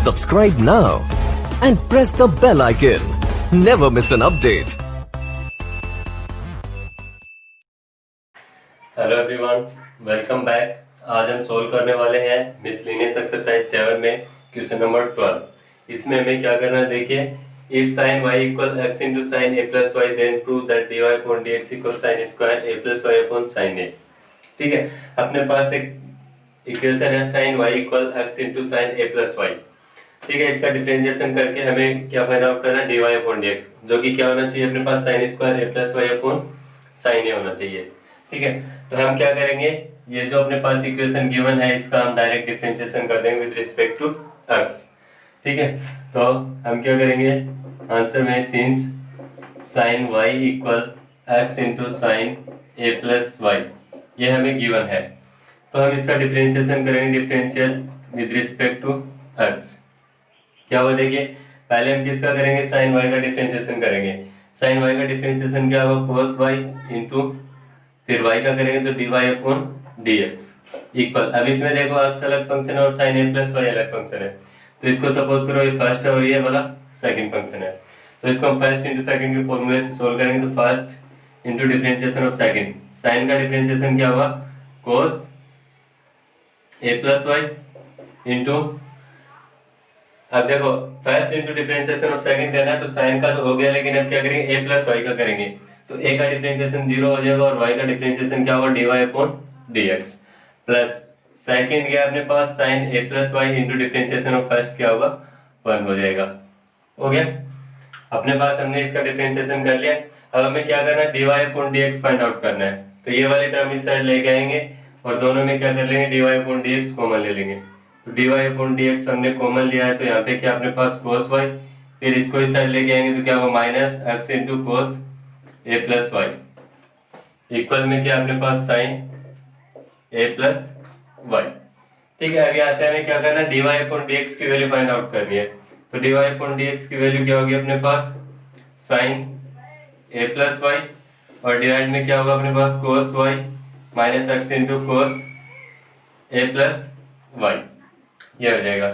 Subscribe now and press the bell icon. Never miss an update. Hello everyone, welcome back. आज हम solve करने वाले हैं miscellaneous exercise 7 में क्वेश्चन नंबर 12। इसमें हमें क्या करना है, देखिए, if sin y equal x into sine A plus Y then prove that dy upon dx equal sine square A plus Y upon sine A. ठीक है, अपने पास एक इक्वेशन है sin y equal x into sine A plus Y. ठीक है, इसका differentiation करके हमें क्या फाइंड आउट करना है, dy अपॉन dx, जो कि क्या होना चाहिए अपने पास sign square A plus Y upon sine ए होना चाहिए। ठीक है, तो हम क्या करेंगे, ये जो अपने पास इक्वेशन गिवन है इसका हम डायरेक्ट डिफरेंशिएशन कर देंगे विद रिस्पेक्ट टू x। ठीक है, तो हम क्या करेंगे, आंसर में since sine y equal x into sine A plus Y, ये हमें गिवन है, तो हम इसका डिफरेंशिएशन करेंगे, differential with respect to x। क्या हुआ, देखिए, पहले हम किसका करेंगे, साइन y का डिफरेंशिएशन करेंगे। साइन y का डिफरेंशिएशन क्या होगा, cos y इंटू फिर y का करेंगे तो dy अपॉन dx इक्वल, अब इसमें देखो x अलग फंक्शन है और sin a प्लस y अलग फंक्शन है, तो इसको सपोज करो ये फर्स्ट है और ये वाला सेकंड फंक्शन है, तो इसको हम फर्स्ट इंटू सेकंड के फॉर्मूले से सोल्व करेंगे। तो first into differentiation of second, sin का डिफरेंशिएशन क्या हुआ, cos a plus y into, अब देखो first into differentiation of second करना है तो sin का तो हो गया, लेकिन अब क्या करेंगे, a प्लस वाई का करेंगे, तो a का डिफरेंशिएशन 0 हो जाएगा और y का डिफरेंशिएशन क्या होगा, dy upon dx plus second गया अपने पास sin a plus y into differentiation of first क्या होगा, 1 हो जाएगा। हो गया, अपने पास हमने इसका डिफरेंशिएशन कर लिया। अब हमें क्या करना है, dy upon dx find out करना है, तो ये वाली टर्म इस साइड लेके आएंगे और दोनों में क्या कर लेंगे, dy अपॉन dx कॉमन ले लेंगे। तो dy अपॉन dx हमने कॉमन लिया है, तो यहाँ पे क्या अपने पास cos y, फिर इसको इस साइड लेके आएंगे तो क्या होगा, minus x into cos a plus y equal में क्या अपने पास साइन a प्लस वाई। ठीक है, अब यहाँ से हमें क्या करना है, dy अपॉन dx की वैल्यू फाइंड आउट करनी है, तो dy अपॉन dx की वैल्यू क्या होगी अपने पास, साइन a प्लस वाई और डिवाइड में क्या होगा अपने पास cos y minus x into cos a plus Y, ये हो जाएगा।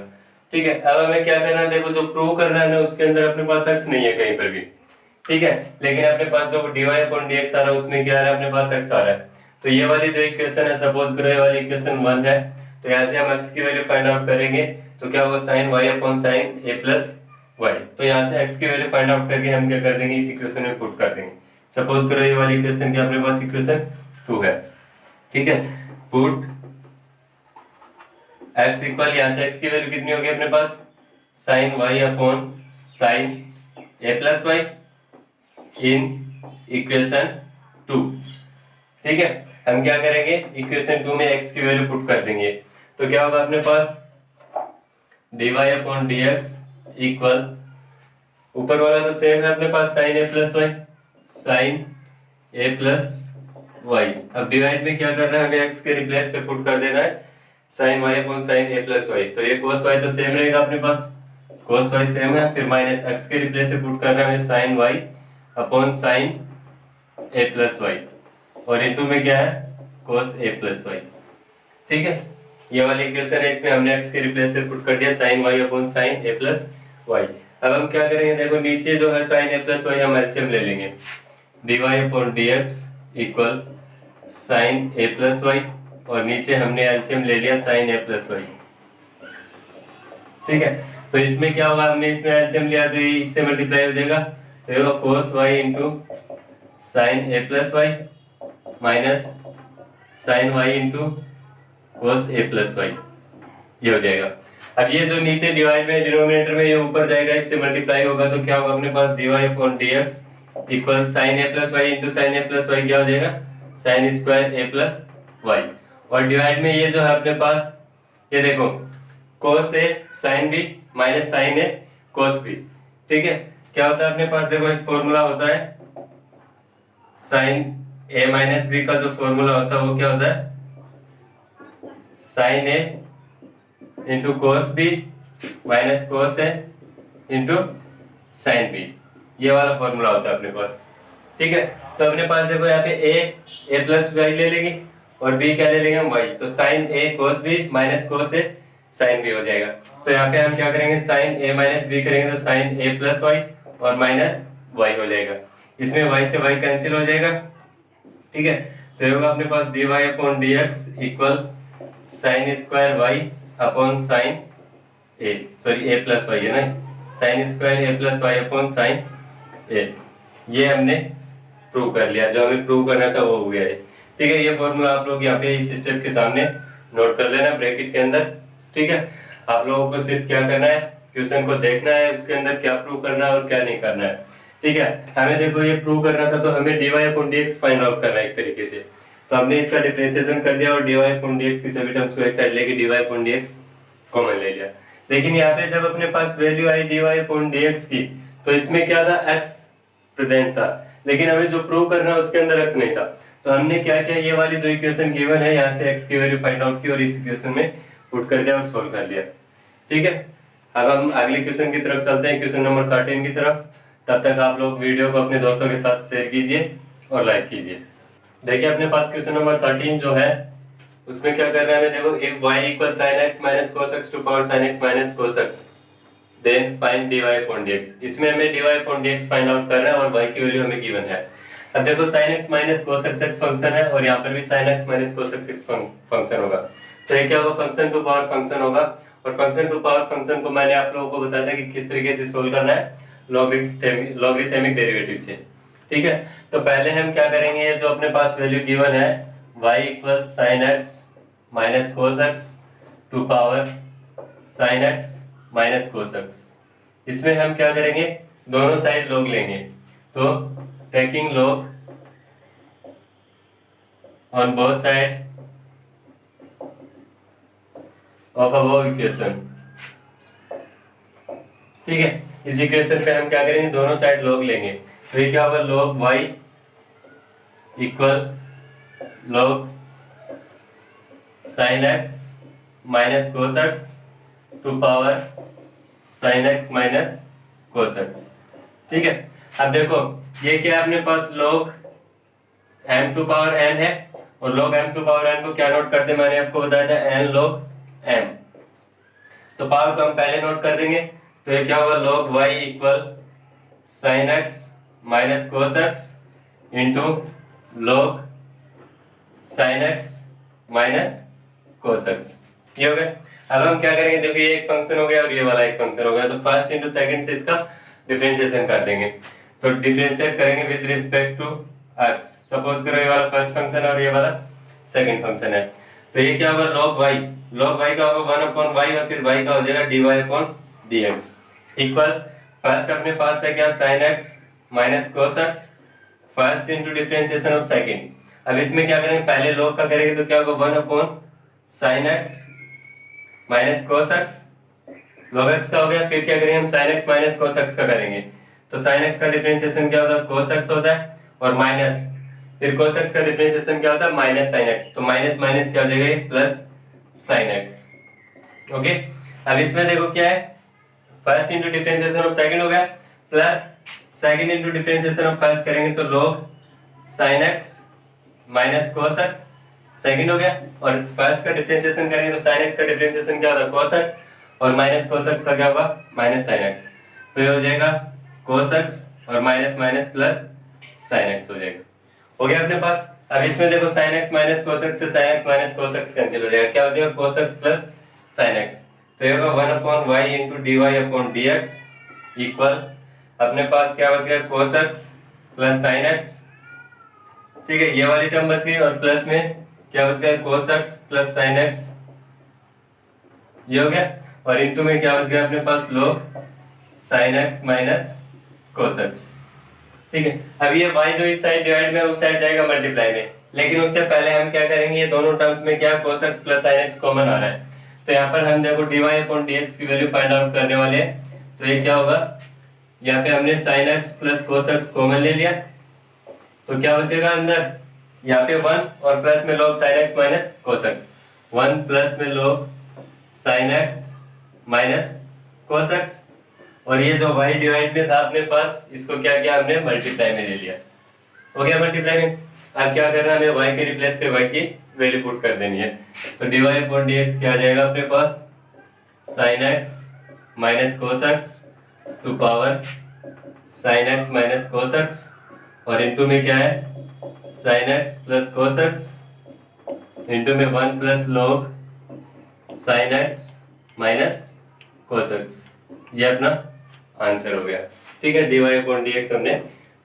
ठीक है, अब हमें क्या करना है, देखो जो प्रूव करना है ना उसके अंदर अपने पास x नहीं है कहीं पर भी। ठीक है, लेकिन अपने पास जो dy अपॉन dx आ रहा है उसमें क्या आ रहा है, अपने पास x आ रहा है, तो ये वाली जो इक्वेशन है, सपोज करो ये वाली इक्वेशन 1 है, तो यहाँ से हम x की वैल्यू फाइंड आउट करेंगे, तो क्या होगा, sin y upon sin a plus y, तो यहाँ से x की वैल्यू फाइंड आउट करके हम क्या कर देंगे, इस इक्वेशन में पुट कर देंगे। सपोज करो ये वाली इक्वेशन क्या अपने पास इक्वेशन 2 है। ठीक है, पुट x इक्वल, यहाँ से x की वैल्यू कितनी होगी अपने पास, sin y upon sin a plus y in equation 2। ठीक है, हम क्या करेंगे, इक्वेशन 2 में x की वैल्यू पुट कर देंगे, तो क्या होगा अपने पास, dy अपॉन dx इक्वल, ऊपर वाला तो सेम है अपने पास sin a plus y, sin a plus y. अब डिवाइड में क्या करना है, हमें x के रिप्लेस पे पुट कर देना है sin y upon sin a plus y, तो ये cos y तो सेम रहेगा अपने पास, cos y सेम है, फिर माइनस x के रिप्लेस पे पुट करना है हमें sin y upon sine a plus y और इनटू में क्या है, cos a प्लस वाई। ठीक है, ये वाली इक्वेशन है, इसमें हमने x के रिप्लेस पे पुट कर दिया sin y upon sine a plus y. अब हम क्या करेंगे, देखो नीचे जो है sin a प्लस वाई हम एलसीएम ले लेंगे, dy upon dx equal sine a plus y और नीचे हमने एलसीएम ले लिया sin a प्लस वाई। ठीक है, तो इसमें क्या होगा, हमने इसमें एलसीएम लिया तो ये इससे मल्टीप्लाई हो जाएगा, तो cos y into sine a plus y minus sine y into cos a plus Y, ये हो जाएगा। अब ये जो नीचे डिवाइड में डिनोमिनेटर में ये ऊपर जाएगा, इससे मल्टीप्लाई होगा, तो क्या होगा अपने पास, dy upon dx equal sine a plus y into sine a plus y, क्या हो जाएगा, sine square a plus y, और डिवाइड में ये जो है अपने पास, ये देखो cos a sine b minus sine a cos b। ठीक है, क्या होता है अपने पास, देखो एक फॉर्मूला होता है, साइन a माइनस बी का जो फॉर्मूला होता है वो क्या होता है, sine a into cos b minus cos a into sine b, ये वाला फॉर्मूला होता है अपने पास। ठीक है, तो अपने पास देखो यहाँ पे a प्लस वाई ले लेंगे और b क्या ले लेंगे हम y, तो sine a cos b minus cos a sine b हो जाएगा। तो यहाँ पे हम क्या करेंगे, साइन ए माइनस बी करेंगे तो साइन ए प्लस वाई और माइनस वाई हो जाएगा। इसमें वाई से वाई कैंसिल हो जाएगा, ठीक है। तो ये होगा अपने पास dy upon dx equal sine square Y upon sine A, sorry A plus Y है ना, sine square A plus Y upon sine A. ये हमने प्रूव कर लिया, जो हमें प्रूव करना था वो हो गया है, ठीक है। ये फॉर्मूला आप लोग यहाँ पे इस स्टेप के सामने नोट कर लेना ब्रैकेट के अंदर, ठीक है। आप लोगों को सिर्फ क्या करना है, क्वेश्चन को देखना है, उसके अंदर क्या प्रूव करना है और क्या नहीं करना है, ठीक है। हमें देखो ये प्रूव करना था तो हमें dy upon dx find out करना है एक तरीके से। तो हमने इसका डिफरेंशिएशन कर दिया और dy अपॉन dx की सभी टर्म्स को एक साइड लेके dy अपॉन dx कॉमन ले लिया। लेकिन यहाँ पे जब अपने पास वैल्यू आई dy अपॉन dx की, तो इसमें क्या था, x प्रेजेंट था, लेकिन हमें जो प्रूव करना है उसके अंदर x नहीं था। तो हमने क्या किया, ये वाली जो इक्वेशन गिवन है यहाँ से x की वैल्यू फाइंड आउट की और इस इक्वेशन में पुट कर दिया और सोल्व कर लिया, ठीक है। अब हम अगले क्वेश्चन की तरफ चलते हैं, क्वेश्चन नंबर 13 की तरफ। तब तक आप लोग वीडियो को अपने दोस्तों के साथ शेयर कीजिए और लाइक कीजिए। देखिए अपने पास क्वेश्चन नंबर 13 जो है उसमें क्या करना है हमें, देखो if y equal sin x minus cos x to power sin x minus cos x then find dy upon dx। इसमें हमें dy upon dx find out करना है और y की वैल्यू हमें गिवन है। अब देखो sin x minus cos x x function है और यहाँ पर भी sin x minus cos x x function होगा। तो ये क्या होगा, फंक्शन टू पावर फंक्शन होगा। और फंक्शन टू पावर फंक्शन को मैंने आप लोगों को बताया था कि किस तरीके से सोल्व करना है, लॉगरिथमिक डेरिवेटिव से, ठीक है। तो पहले हम क्या करेंगे, ये जो अपने पास वैल्यू गिवन है y equal sin x minus cos x to power sin x minus cos x, इसमें हम क्या करेंगे, दोनों साइड log लेंगे। तो taking log on both side of above equation, ठीक है। इस इक्वेशन पे हम क्या करेंगे, दोनों साइड log लेंगे। तो ये क्या होगा, log y equal log sin x minus cos x to power sin x minus cos x, ठीक है। अब देखो ये क्या है, अपने पास log m to power n है और log m to power n को क्या नोट करते हैं, मैंने आपको बताया था n log m। तो पावर को हम पहले नोट कर देंगे। तो ये क्या होगा, log y equal sin x minus cos x into log sin x minus cos x, ये हो गया। अब हम क्या करेंगे, देखो ये एक फंक्शन हो गया और ये वाला एक फंक्शन हो गया। तो फर्स्ट इंटू सेकंड से इसका डिफरेंशिएशन कर देंगे। तो डिफरेंशिएट करेंगे with respect to x। Suppose करो ये वाला फर्स्ट फंक्शन है और ये वाला सेकंड फंक्शन है। तो ये क्या होगा, log y का होगा 1 अपॉन y और फिर y का हो जाएगा dy upon dx equal first अपने पास है क्या, sin x minus cos x first into differentiation of second. अब इसमें क्या करेंगे, पहले log का करेंगे तो क्या होगा 1 upon sin x minus cos x, log x का हो गया। फिर क्या करेंगे हम sin x minus cos x का करेंगे। तो sin x का डिफरेंशिएशन क्या होता है, cos x होता है और माइनस फिर cos x का डिफरेंशिएशन क्या होता है, माइनस sin x। तो माइनस माइनस क्या हो जाएगा, प्लस sin x, ओके। अब इसमें देखो क्या है, first into differentiation of second हो गया plus second into differentiation of first करेंगे तो log sin x minus cos x second हो गया। और फर्स्ट का डिफरेंशिएशन करेंगे तो sin x का डिफरेंशिएशन क्या होगा, cos x और माइनस cos x का क्या होगा, माइनस sin x। तो ये हो जाएगा cos x और minus minus plus sin x हो जाएगा, हो गया अपने पास। अब इसमें देखो sin x minus cos x से sin x minus cos x cancel हो जाएगा, क्या हो जाएगा cos x plus sin x। तो ये होगा 1 upon y into dy upon dx equal अपने पास क्या बच गया, cos x plus sin x, ठीक है। ये वाली टर्म बच गई और प्लस में क्या बच गया, cos x plus sin x, ये हो गया। और इंटू में क्या बच गया अपने पास, log sin x minus cos x, ठीक है। अब ये y जो इस साइड डिवाइड में उस साइड जाएगा मल्टीप्लाई में, लेकिन उससे पहले हम क्या करेंगे, ये दोनों टर्म्स में क्या cos x plus sin x common आ रहा है। तो यहाँ पर हम देखो dy अपॉन dx की वैल्यू फाइंड आउट करने वाले हैं। तो ये क्या होगा, यहाँ पे हमने sin x plus cos x common ले लिया, तो क्या बचेगा अंदर, यहाँ पे 1 और प्लस में log sin x minus cos x, 1 plus में log sin x minus cos x। और ये जो y डिवाइड में था अपने पास, इसको क्या किया हमने, मल्टीप्लाई में ले लिया, हो गया मल्टीप्लाई में। अब क्या करना है, हमें y के रिप्लेस पे y की वैल्यू पुट कर देनी है। तो dy अपॉन dx क्या आ जाएगा अपने पास, sine X minus cos X to power sine X minus cos X, और इंटू में क्या है sine X plus cos X into में 1 plus log sine X minus cos X. ये अपना आंसर हो गया। ठीक है, dy अपॉन dx हमने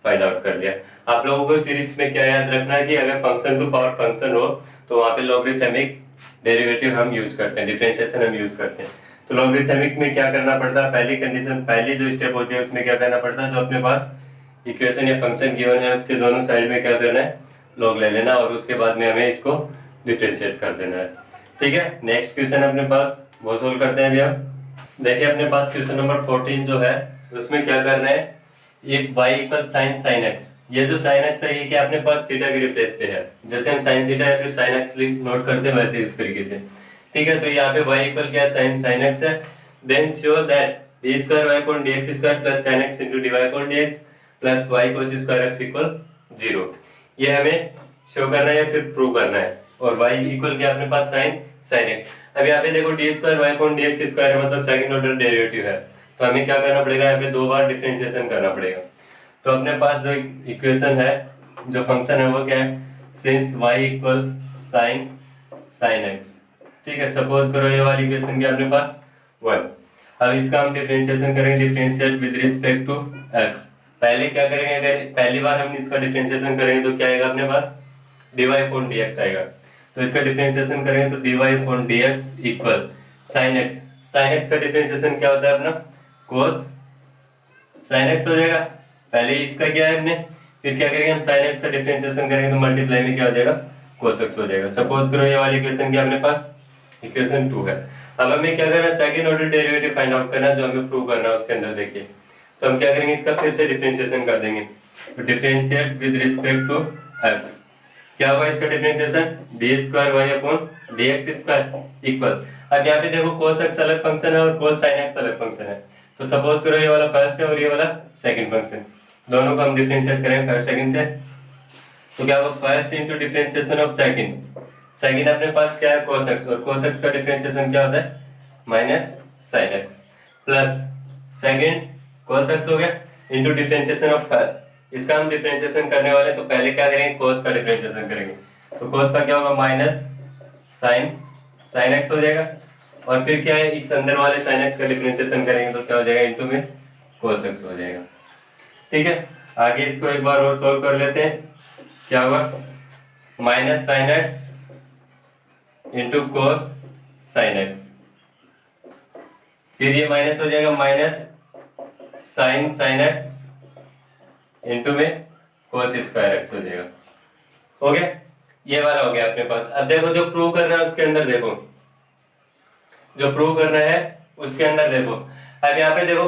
फाइंड आउट कर लिया। आप लोगों को सीरीज में क्या याद रखना है कि अगर फंक्शन टू पावर फंक्शन हो तो वहां पे लॉगरिथमिक डेरिवेटिव हम यूज करते हैं, डिफरेंशिएशन हम यूज करते हैं। तो लॉगरिथमिक में क्या करना पड़ता है, पहली कंडीशन, पहली जो स्टेप होती है उसमें क्या करना पड़ता है, जो अपने पास इक्वेशन या फंक्शन गिवन है उसके दोनों साइड में क्या करना है, लॉग ले लेना, और उसके बाद में हमें इसको डिफरेंशिएट कर देना है। ठीक है, नेक्स्ट क्वेश्चन अपने पास वो सोल्व करते हैं अभी हम। देखिए अपने पास क्वेश्चन नंबर 14 जो है उसमें क्या करना है, if y equal sine x, ये जो साइन एक्स है ये क्या अपने पास थीटा के रिप्लेस पे है, जैसे हम साइन थीटा या फिर साइन एक्स नोट करते हैं वैसे उस तरीके से। ठीक है, तो यहाँ पे y इक्वल क्या साइन एक्स है, then show that d square y upon dx square plus tan x into dy upon dx plus y cos square x equal 0। ये हमें शो करना है या फिर प्रूव करना है, और y इक्वल क्या अपने पास साइन x। अब यहाँ पे देखो d square y upon dx square है, मतलब सेकंड ऑर्डर डेरिवेटिव है, तो हमें क्या करना पड़ेगा, यहाँ पे 2 बार डिफरेंशिएशन करना पड़ेगा। तो अपने पास जो इक्वेशन है, जो फंक्शन है वो क्या है, since y equal sine x। ठीक है, सपोज करो ये वाली इक्वेशन क्या अपने पास 1। अब इसका हम डिफरेंशिएशन करेंगे, differentiate with respect to x। पहले क्या करेंगे, अगर पहली बार हम इसका डिफरेंशिएशन करेंगे तो क्या आएगा अपने पास, dy अपॉन dx आएगा। तो इसका डिफरेंशिएशन करेंगे तो dy upon dx equal sine x का डिफरेंशिएशन क्या होता है अपना, cos साइन x हो जाएगा। पहले इसका क्या है हमने, फिर क्या करेंगे हम साइन x का डिफरेंशिएशन करेंगे तो मल्टीप्लाई में क्या हो जाएगा, cos x हो जाएगा। सपोज करो ये वाली इक्वेशन क्या अपने पास इक्वेशन 2 है। अब हमें क्या करना है, second order derivative find out करना है, जो हमें प्रूव करना है उसके अंदर। देखिए तो हम क्या करेंगे, इसका फिर से डिफरेंशिएशन कर देंगे, तो differentiate with respect to x। क्या होगा इसका differentiation, d square y upon dx square equal, अब यहाँ पे देखो cos x अलग फंक्शन है और cos sin x अलग फंक्शन है। तो सपोज करो ये वाला फर्स्ट है और ये वाला सेकंड फंक्शन, दोनों को हम डिफरेंशिएट करें फर्स्ट सेकंड से। तो क्या होगा, first into differentiation of second अपने पास क्या है cos x, और cos x का डिफरेंशिएशन क्या होता है minus sin x, plus second cos x हो गया इनटू डिफरेंशिएशन ऑफ फर्स्ट। इसका हम डिफरेंशिएशन करने वाले तो पहले क्या करेंगे, cos का डिफरेंशिएशन करेंगे, तो cos का क्या होगा माइनस sin x हो जाएगा, और फिर क्या है इस अंदर वाले sin x का डिफरेंशिएशन करेंगे तो क्या हो जाएगा, इनटू में cos x हो जाएगा। ठीक है, आगे इसको एक बार और सॉल्व कर लेते हैं। क्या होगा, minus sin x into cos sin x, फिर ये माइनस हो जाएगा माइनस sin x इंटू में cos स्क्वायर x हो जाएगा। हो गया, ये वाला हो गया अपने पास। अब देखो जो प्रूव करना है उसके अंदर देखो, जो प्रूव करना है उसके अंदर देखो। अब यहाँ पे देखो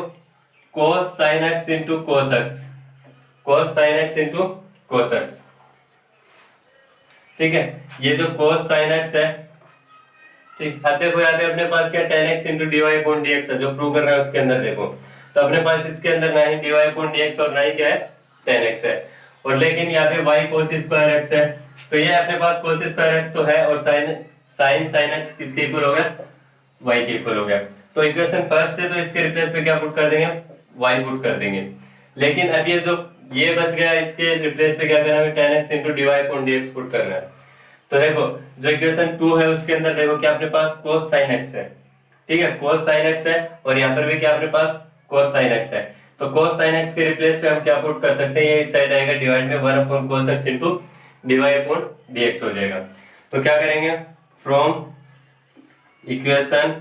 cos sin x into cos x, cos sin x into cos x। ठीक है, ये जो cos sin x है, ठीक। अब देखो यहाँ पे अपने पास क्या tan x into dy upon dx है, जो प्रूव करना है उसके अंदर देखो। तो अपने पास इसके अंदर ना ही dy अपॉन dx और ना ही क्या है tan x है, और लेकिन यहाँ पे y cos स्क्वायर x है, तो ये अपने पास cos स्क्वायर x तो है, और sin x किसके इक्वल हो गया, y के इक्वल हो गया। तो इक्वेशन फर्स्ट से तो इसके रिप्लेस पे क्या पुट कर देंगे, y पुट कर देंगे। लेकिन अब ये जो ये बच गया, इसके रिप्लेस पे क्या करना है, tan x into dy upon dx put करना है। तो देखो जो इक्वेशन 2 है उसके अंदर देखो क्या अपने पास cos sin x है। ठीक है, cos sin x है, और यहाँ पर भी क्या अपने पास cos sin x है। तो cos sin x के रिप्लेस पे हम क्या पुट कर सकते हैं, ये इस साइड आएगा डिवाइड में 1 upon cos x into dy upon dx हो जाएगा। तो क्या करेंगे, फ्रॉम इक्वेशन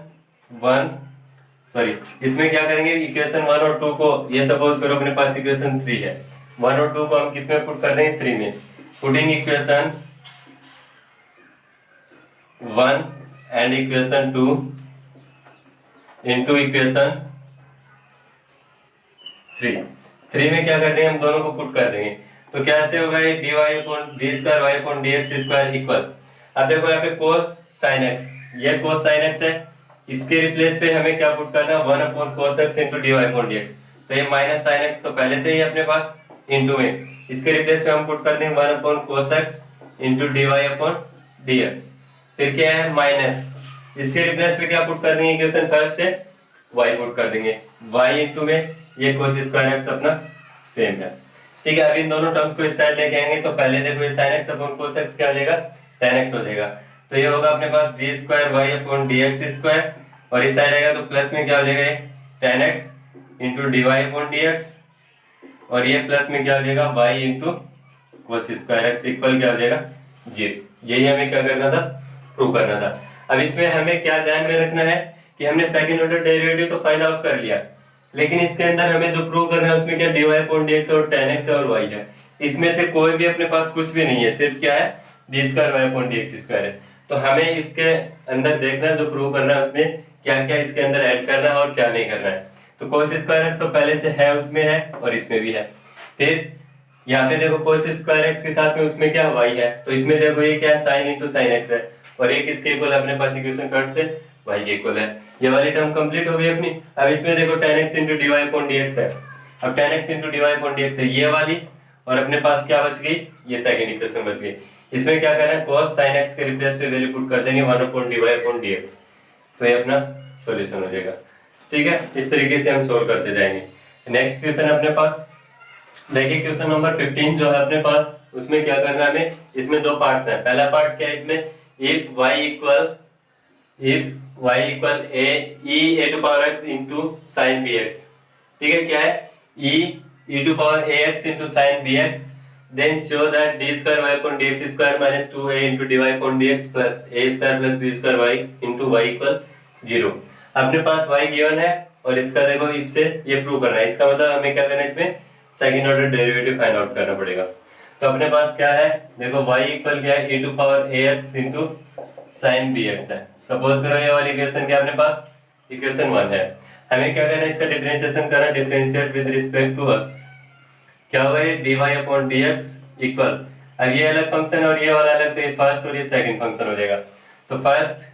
1 सॉरी इसमें क्या करेंगे, इक्वेशन 1 और 2 को, ये सपोज करो अपने पास इक्वेशन 3 है, 1 और 2 को हम किस में पुट कर देंगे, 3 में। Putting equation 1 and equation 2 into equation 3 में क्या कर देंगे, हम दोनों को पुट कर देंगे। तो कैसे होगा, ये dy upon d square y upon dx square equal, अब देखो यहाँ पे cos sin x, ये cos sin x है, इसके रिप्लेस पे हमें क्या पुट करना है, 1 upon cos x into dy upon dx। तो ये माइनस sin x तो पहले से ही अपने पास इंटू में, इसके रिप्लेस पे हम पुट कर देंगे 1 upon cos x into dy upon dx। फिर क्या है माइनस, इसके रिप्लेस पे क्या पुट कर देंगे इक्वेशन फर्स्ट से, y पुट कर देंगे, y इंटू में ये cos स्क्वायर एक्स अपना सेम है। ठीक है, अब इन दोनों टर्म्स को इस साइड लेके आएंगे तो पहले देखो ये sin x upon cos x क्या हो जाएगा, tan x हो जाएगा। तो ये होगा अपने पास d square y upon dx square, और इस साइड आएगा तो प्लस में क्या हो जाएगा ये tan x into dy upon dx, और ये प्लस में क्या हो जाएगा y into cos square x equal क्या हो जाएगा 0। यही हमें क्या करना था, प्रूव करना था। अब इसमें हमें क्या ध्यान में रखना है कि हमने सेकंड ऑर्डर डेरिवेटिव तो फाइंड आउट कर लिया, लेकिन इसके अंदर हमें जो प्रूव करना है उसमें क्या dy अपॉन dx और tan x और y है। इसमें से कोई भी अपने पास कुछ भी नहीं है, सिर्फ क्या है d square y upon dx square है। तो हमें इसके अंदर देखना है जो प्रूव करना है उसमें क्या क्या इसके अंदर ऐड करना है और क्या नहीं करना है। तो cos स्क्वायर x तो पहले से है, उसमें है और इसमें भी है। फिर यहाँ पे देखो cos स्क्वायर x के साथ में उसमें क्या y है, तो इसमें देखो ये क्या है sin इंटू साइन एक्स है, और ये किसके इक्वल है अपने पास इक्वेशन फर्स्ट से y के इक्वल है। ये वाली टर्म कंप्लीट हो गई अपनी। अब इसमें देखो tan x into dy upon dx है, अब tan x into dy upon dx है ये वाली, और अपने पास क्या बच गई, ये सेकंड इक्वेशन बच गई। इसमें क्या करना है, cos sin x के रिप्लेस पे वैल्यू पुट कर देंगे 1 अपॉन dy अपॉन dx, तो ये अपना सॉल्यूशन हो जाएगा। ठीक है, इस तरीके से हम सोल्व करते जाएंगे। नेक्स्ट क्वेश्चन अपने पास देखिए, क्वेश्चन नंबर 15 जो है अपने पास, उसमें क्या करना है हमें, इसमें दो पार्ट्स हैं। पहला पार्ट क्या है इसमें, if y equal e to power x into sine bx। ठीक है, क्या है e to power ax into sine bx, then show that d square y upon dx square minus 2a into dy upon dx plus a square plus b square y into y equal 0। अपने पास y given है और इसका देखो इससे ये prove करना है। इसका मतलब हमें क्या करना है, इसमें second order derivative find out करना पड़ेगा। तो अपने पास क्या है, देखो y इक्वल क्या है e to power ax into sine bx है। सपोज करो ये वाली इक्वेशन क्या अपने पास इक्वेशन 1 है, हमें क्या करना है, इसका डिफरेंशिएशन करना, differentiate with respect to x। क्या होगा ये dy अपॉन dx इक्वल, अब ये अलग फंक्शन और ये वाला अलग, तो ये फर्स्ट और ये सेकंड फंक्शन हो जाएगा। तो first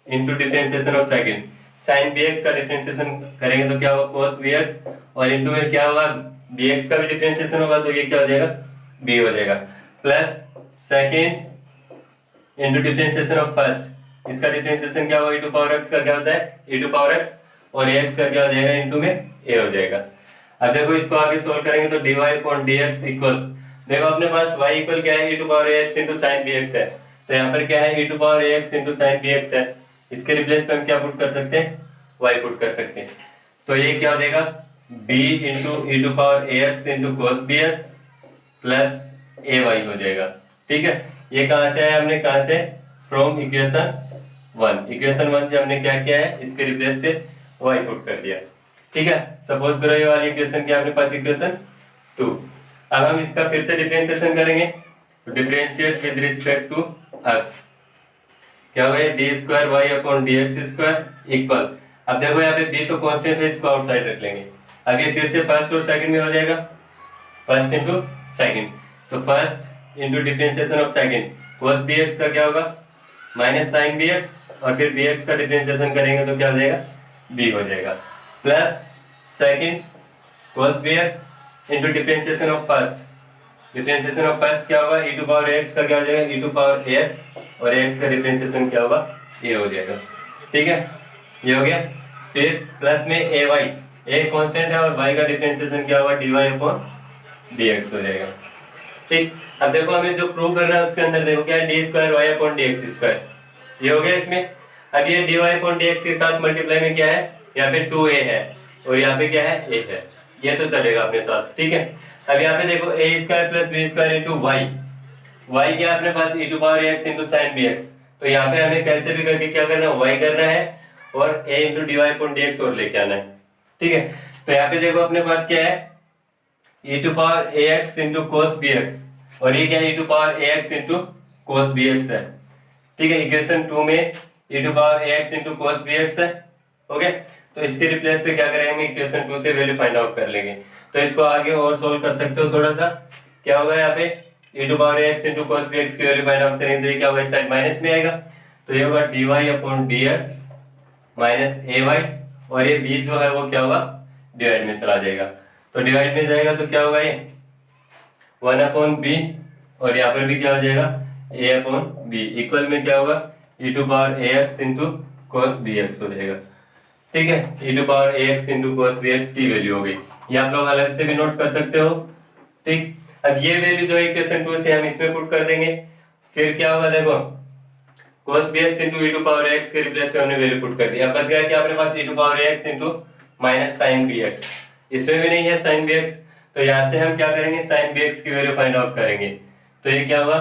into differentiation of second, sine bx का डिफरेंशिएशन करेंगे तो क्या होगा cos bx, और इंटू में क्या होगा bx का भी डिफरेंशिएशन होगा तो ये क्या हो जाएगा b हो जाएगा, plus second into differentiation of first, इसका डिफरेंशिएशन क्या होगा e टू पावर x का क्या होता है e टू पावर x, और ax का क्या हो जाएगा इंटू में a हो जाएगा। अब देखो इसको आगे सोल्व करेंगे तो dy अपॉन dx इक्वल, देखो अपने पास y इक्वल क्या है e to power ax into sine bx है, तो यहाँ पर क्या है e to power ax into sine bx है। इसके रिप्लेस पे हम क्या पुट कर सकते हैं, y पुट कर सकते हैं। तो ये क्या हो जाएगा b into e to power ax into cos bx plus ay हो जाएगा। ठीक है, ये कहाँ से आया, हमने कहाँ से, फ्रॉम इक्वेशन 1। इक्वेशन 1 से हमने क्या किया है, इसके रिप्लेस पे y पुट कर दिया। ठीक है, सपोज करो ये वाली इक्वेशन क्या अपने पास इक्वेशन 2। अब हम इसका फिर से डिफरेंशिएशन करेंगे, तो differentiate with respect to x, क्या होगा d square Y upon d x square equal, अब देखो यहाँ पे b तो कांस्टेंट है, इसको आउटसाइड रख लेंगे। अब ये फिर से फर्स्ट और सेकंड में हो जाएगा, फर्स्ट इंटू सेकंड, तो first into differentiation of second, cos bx का क्या होगा माइनस साइन bx, और फिर bx का डिफरेंशिएशन करेंगे तो क्या हो जाएगा b हो जाएगा, plus second cos bx into differentiation of first, differentiation of first क्या होगा e टू पावर ax का क्या हो जाएगा e टू पावर ax, और ax का डिफरेंशिएशन क्या होगा a हो जाएगा। ठीक है, ये हो गया। फिर प्लस में ay, a कांस्टेंट है और y का डिफरेंशिएशन क्या होगा dy अपॉन dx हो जाएगा। ठीक, अब देखो हमें जो प्रूव करना है उसके अंदर देखो क्या है d square Y upon d x square, ये हो गया इसमें। अब ये d y upon d x के साथ मल्टीप्लाई में क्या है, यहाँ पे 2a है और यहाँ पे क्या है a है, ये तो चलेगा अपने साथ। ठीक है, अब यहाँ पे देखो a square plus b square into y, y क्या अपने पास e to power x into sine bx, तो यहाँ पे हमें कैसे भी करके क्या करना है y करना है और a into d y upon d x और लेके आना है। ठीक है, तो यहाँ पे देखो अपने पास क्या है e to power ax into cos bx, और ये क्या है e to power ax into cos bx है। ठीक है, इक्वेशन 2 में e to power ax into cos bx है। ओके, तो इसके रिप्लेस पे क्या करेंगे, इक्वेशन 2 से वैल्यू फाइंड आउट कर लेंगे। तो इसको आगे और सोल्व कर सकते हो थोड़ा सा, क्या होगा यहाँ पे e to power ax into cos bx की वैल्यू फाइंड आउट करेंगे तो ये क्या होगा, इस साइड माइनस में आएगा, तो ये होगा dy upon dx minus ay, और ये b जो है वो क्या होगा डिवाइड में चला जाएगा, तो डिवाइड में जाएगा तो क्या होगा ये 1 अपॉन b, और यहाँ पर भी क्या हो जाएगा a अपॉन b, इक्वल में क्या होगा e to power ax into cos bx हो जाएगा। ठीक है, e to power ax into cos bx की वैल्यू हो गई। ये आप लोग अलग से भी नोट कर सकते हो। ठीक, अब ये वैल्यू जो है इक्वेशन 2 से हम इसमें पुट कर देंगे, फिर क्या होगा देखो, cos bx into e to power ax के रिप्लेस पे हमने वैल्यू पुट कर दिया। अब बच गया क्या अपने पास, e to power ax into minus sine bx। इसमें भी नहीं है साइन bx, तो यहाँ से हम क्या करेंगे, साइन bx की वैल्यू फाइंड आउट करेंगे। तो ये क्या होगा,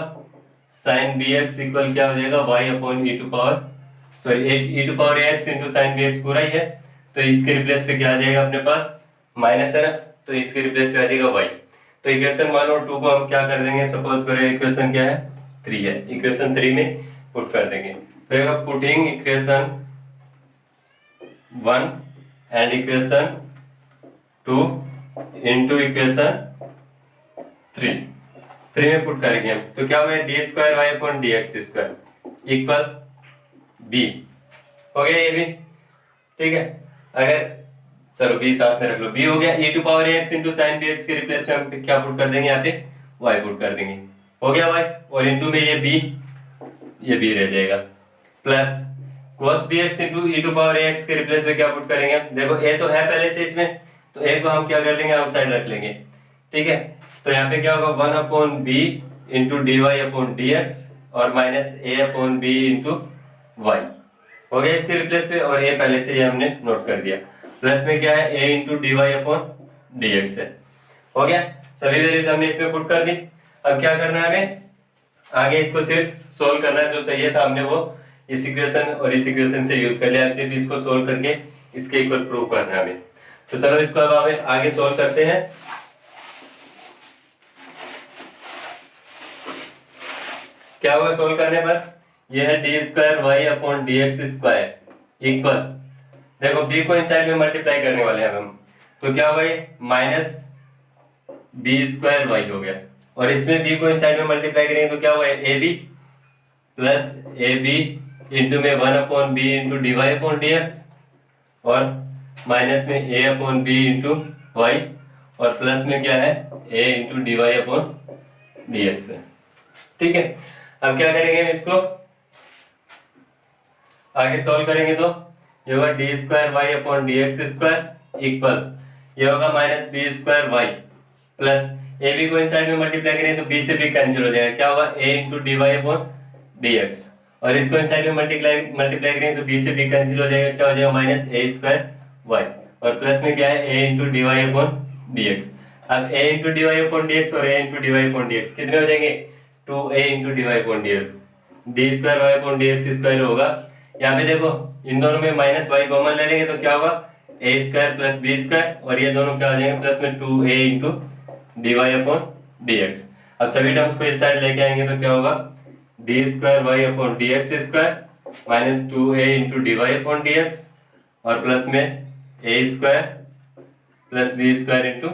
साइन bx इक्वल क्या हो जाएगा, y upon e to power e to power ax into sine bx पूरा ही है, तो इसके रिप्लेस पे क्या आ जाएगा अपने पास, माइनस है ना, तो इसके रिप्लेस पे आ जाएगा y। तो इक्वेशन 1 और 2 को हम क्या कर देंगे, सपोज करें इक्वेशन क्या है 3 है, इक्वेशन 3 में पुट कर देंगे। तो putting equation 1 and equation 2 into equation 3 में पुट करेंगे हम, तो क्या होगा, d square Y upon d x square equal b हो गया ये भी। ठीक है, अगर चलो बी साथ में रख लो, बी हो गया, e to power ax into sine bx के रिप्लेस में हम क्या पुट कर देंगे, यहाँ पे y पुट कर देंगे, हो गया y, और इंटू में ये b रह जाएगा, plus cos bx into e to power ax के रिप्लेस में क्या पुट करेंगे, देखो a तो है पहले से इसमें, तो a को हम क्या कर लेंगे, आउटसाइड रख लेंगे। ठीक है, तो यहाँ पे क्या होगा, 1 upon b into d y upon d x और minus a upon b into y हो गया इसके रिप्लेस पे, और a पहले से ये हमने नोट कर दिया, प्लस में क्या है, a into d y upon d x है। हो गया, सभी वैल्यूज हमने इसमें पुट कर दी। अब क्या करना है हमें, आगे इसको सिर्फ सोल्व करना है, जो चाहिए था हमने वो इस इक्वेशन और इस इक्वेशन से यूज कर लिया, अब सिर्फ इसको सोल्व करके इसके इक्वल प्रूव करना है हमें। तो चलो इसको अब हमें आगे सोल्व करते हैं। क्या होगा सोल्व करने पर, यह है d square Y upon d x square equal, देखो b को इनसाइड में मल्टीप्लाई करने वाले हैं हम, तो क्या होगा, माइनस बी स्क्वायर वाई हो गया, और इसमें b को इनसाइड में मल्टीप्लाई करेंगे तो क्या होगा, a b plus a b into में 1 upon b into d y upon d x, और माइनस में a upon b into y, और प्लस में क्या है, a into d y upon d x है। ठीक है, अब क्या करेंगे हम इसको आगे सॉल्व करेंगे, तो ये होगा d square Y upon d x square equal, ये होगा minus b square y plus a b को इनसाइड में मल्टीप्लाई करेंगे तो बी से बी कैंसिल हो जाएगा, क्या होगा, a into d y upon d x, और इसको इनसाइड में मल्टीप्लाई करेंगे तो बी से बी कैंसिल हो जाएगा, क्या हो जाएगा, माइनस ए स्क्वायर वाई, और प्लस में क्या है, a into d y upon d x. अब a into d y upon d x और a into d y upon d x कितने हो जाएंगे, 2a into d y upon d x, d square Y upon d x square होगा। यहाँ पे देखो इन दोनों में माइनस वाई कॉमन ले लेंगे तो क्या होगा, a square plus b square, और ये दोनों क्या हो जाएंगे, प्लस में 2a into d y upon d x. अब सभी टर्म्स को इस साइड लेके आएंगे तो क्या होगा, d square Y upon d x square minus 2a into d y upon d x, और प्लस में a square plus b square into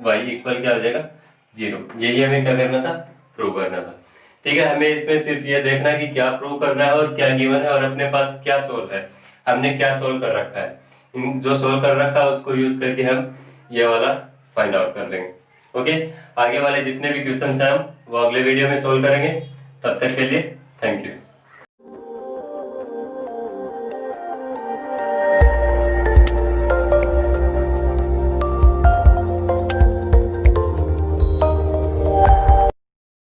y equal क्या हो जाएगा, 0। यही हमें क्या करना था, प्रूव करना था। ठीक है, हमें इसमें सिर्फ ये देखना है कि क्या प्रूव करना है और क्या गिवन है और अपने पास क्या सोल्व है, हमने क्या सोल्व कर रखा है, जो सोल्व कर रखा है उसको यूज करके हम ये वाला फाइंड आउट कर लेंगे। ओके, आगे वाले जितने भी क्वेश्चन हैं हम वो अगले वीडियो में सोल्व करेंगे। तब तक के लिए थैंक यू।